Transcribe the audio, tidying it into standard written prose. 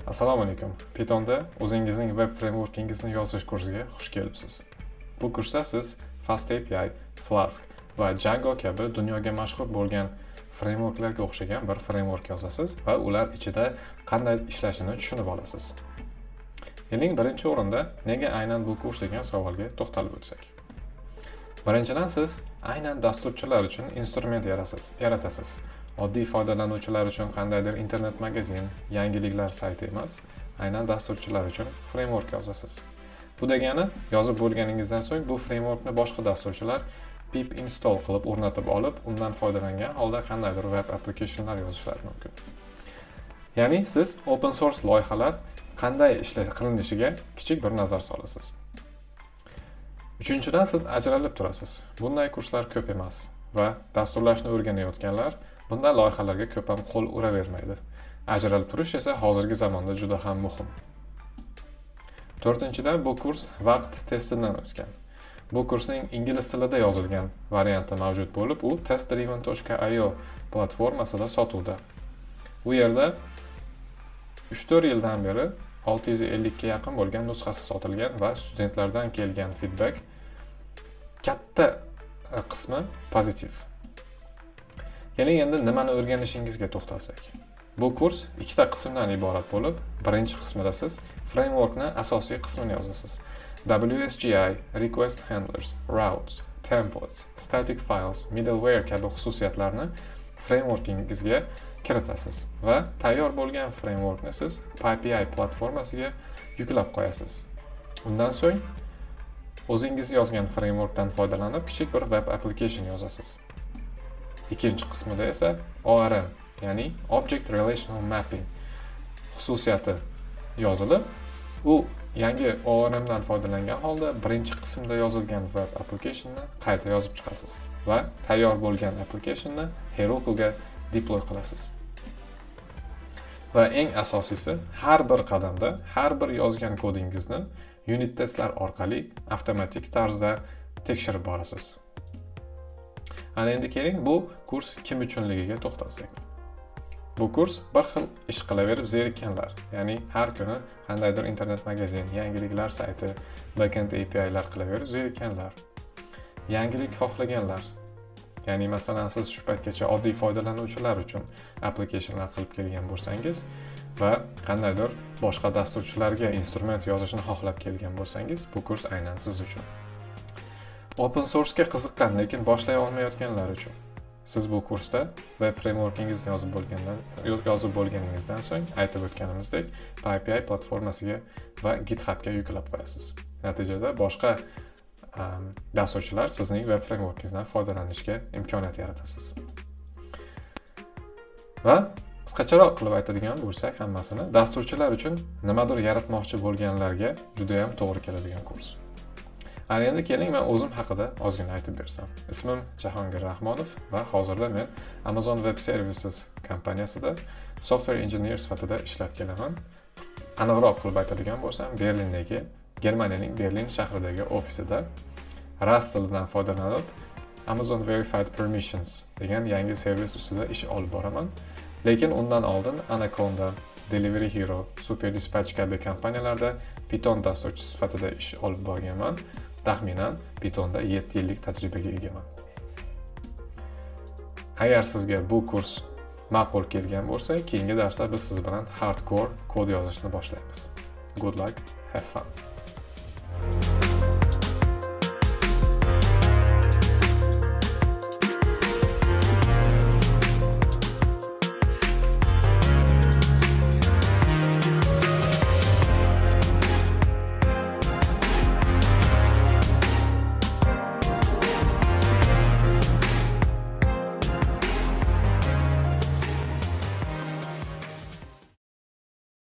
Assalomu alaykum. Pythonda o'zingizning web frameworkingizni yozish kursiga xush kelibsiz. Bu kursda siz FastAPI, Flask va Django kabi dunyoga mashhur bo'lgan frameworklarga o'xshagan bir framework yozasiz va ular ichida qanday ishlashini tushunib olasiz. Yilning birinchi o'rinda nega aynan bu kurs degan savolga to'xtalib o'tsak. Birinchidan siz aynan dasturchilar uchun instrument yaratasiz. Oddiy foydalanuvchilar uchun qandaydir internet magazin, yangiliklar sayti emas, aynan dasturchilar uchun framework yozasiz. Bu degani, yozib bo'lganingizdan so'ng bu frameworkni boshqa dasturchilar pip install qilib o'rnatib olib, undan foydalangan holda qandaydir web applicationlar yozishlari mumkin. Ya'ni siz open source loyihalar qanday qilinishiga kichik bir nazar solasiz. Uchinchidan siz ajralib turasiz. Bunday kurslar ko'p emas va dasturlashni o'rganayotganlar bunday loyihalarga ko'p ham qo'l uravermaydi. Ajralib turish esa hozirgi zamonda juda ham muhim. To'rtinchidan, bu kurs vaqt testidan o'tgan. Bu kursning ingliz tilida yozilgan varianti mavjud bo'lib, u testdriven.io platformasida sotuvda. U yerda 3-4 yildan beri 650 ga yaqin bo'lgan nusxasi sotilgan va studentlardan kelgan feedback katta qismi pozitiv. Keling endi nimani o'rganishingizga to'xtalsak. Bu kurs ikkita qismdan iborat bo'lib, birinchi qismida siz frameworkni asosiy qismini yozasiz. WSGI, request handlers, routes, templates, static files, middleware kabi xususiyatlarni frameworkingizga kiritasiz va tayyor bo'lgan frameworkni siz PyPI platformasiga yuklab qo'yasiz. Undan so'ng o'zingiz yozgan frameworkdan foydalanib kichik bir web application yozasiz. Ikkinchi qismida esa ORM, ya'ni Object Relational Mapping xususiyati yozilib, u yangi ORM dan foydalangan holda birinchi qismda yozilgan web applicationni qayta yozib chiqasiz va tayyor bo'lgan applicationni Herokuga deploy qilasiz. Va eng asosiysi, har bir qadamda, har bir yozgan kodingizni unit testlar orqali avtomatik tarzda tekshirib borasiz. Ana endi keling bu kurs kim uchunligiga to'xtalsak. Bu kurs bir xil ish qilaverib zerikkanlar, ya'ni har kuni qandaydir internet magazin, yangiliklar sayti, backend API'lar qilaverib zerikkanlar. Yangilik xohlaganlar, ya'ni masalan siz shu paytgacha oddiy foydalanuvchilar uchun applicationlar qilib kelgan bo'lsangiz va qandaydir boshqa dasturchilarga instrument yozishni xohlab kelgan bo'lsangiz, bu kurs aynan siz uchun. Open source ga qiziqqan, lekin boshlay olmayotganlar uchun. Siz bu kursda web frameworkingizni yozib bo'lganingizdan so'ng aytib o'tganimizdek PyPI platformasiga va GitHubga yuklab qo'yasiz. Natijada boshqa dasturchilar sizning web frameworkingizdan foydalanishga imkoniyat yaratasiz. Va qisqacharoq qilib aytadigan bo'lsak hammasini, dasturchilar uchun nimadir yaratmoqchi bo'lganlarga juda ham to'g'ri keladigan kurs. Ana endi keling men o'zim haqida ozgina aytib bersam. Ismim Jahongir Rahmonov va hozirda men Amazon Web Services kompaniyasida software engineer sifatida ishlab kelaman. Aniqroq qilib aytadigan bo'lsam, Berlindagi, Germaniyaning Berlin shahridagi ofisida Rust tilidan foydalanib Amazon Verified Permissions degan yangi servis ustida ish olib boraman. Lekin undan oldin Anaconda, Delivery Hero, Super Dispatch kabi kompaniyalarda Python dasturchi sifatida ish olib borganman. Taxminan Pythonda 7 yillik tajribaga egaman. Agar sizga bu kurs ma'qul kelgan bo'lsa, keyingi darsda biz siz bilan hardcore kod yozishni boshlaymiz. Good luck, have fun.